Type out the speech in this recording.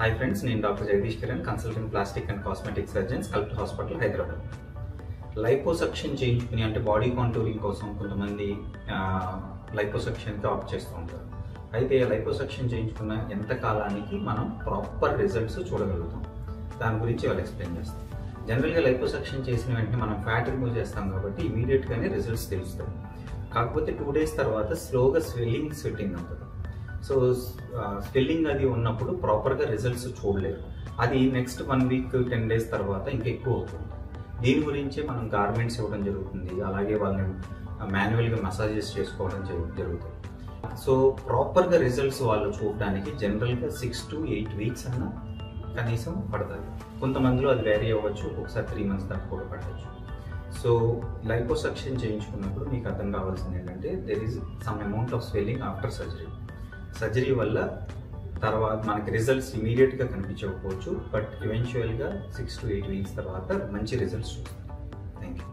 Hi friends, నేను doctor Jagadish Kiran, consultant plastic and cosmetic surgeon, sculpt hospital, Hyderabad. Liposuction చేయించుకుని అంటే body contouring కోసం కొంతమంది లైపోసక్షన్కి ఆప్ట్ చేస్తూ ఉంటారు. అయితే లైపోసక్షన్ చేయించుకున్న ఎంత కాలానికి మనం ప్రాపర్ రిజల్ట్స్ చూడగలుగుతాం, దాని గురించి వాళ్ళు ఎక్స్ప్లెయిన్ చేస్తాం. జనరల్గా లైపోసక్షన్ చేసిన వెంటనే మనం ఫ్యాట్ రిమూవ్ చేస్తాం కాబట్టి ఇమీడియట్గానే రిజల్ట్స్ తెలుస్తాయి. కాకపోతే 2 days తర్వాత స్లోగా స్వెట్టింగ్ అవుతుంది. సో స్వెల్లింగ్ అది ఉన్నప్పుడు ప్రాపర్గా రిజల్ట్స్ చూడలేరు. అది నెక్స్ట్ 1 week 10 days తర్వాత ఇంకా ఎక్కువ అవుతుంది. దీని గురించి మనం గార్మెంట్స్ ఇవ్వడం జరుగుతుంది, అలాగే వాళ్ళని మాన్యువల్గా మసాజెస్ చేసుకోవడం జరుగుతుంది. సో ప్రాపర్గా రిజల్ట్స్ వాళ్ళు చూడడానికి జనరల్గా 6 to 8 weeks అన్న కనీసం పడతాయి. కొంతమందిలో అది వేరీ అవ్వచ్చు, ఒకసారి 3 months దాకా కూడా పడవచ్చు. సో లైపోసక్షన్ చేయించుకున్నప్పుడు మీకు అర్థం కావాల్సింది ఏంటంటే there is some amount of swelling after surgery వల్ల తర్వాత మనకి రిజల్ట్స్ ఇమీడియట్గా కనిపించకపోవచ్చు, బట్ ఈవెన్చువల్గా 6 to 8 weeks తర్వాత మంచి రిజల్ట్స్ చూస్తాం. Thank you.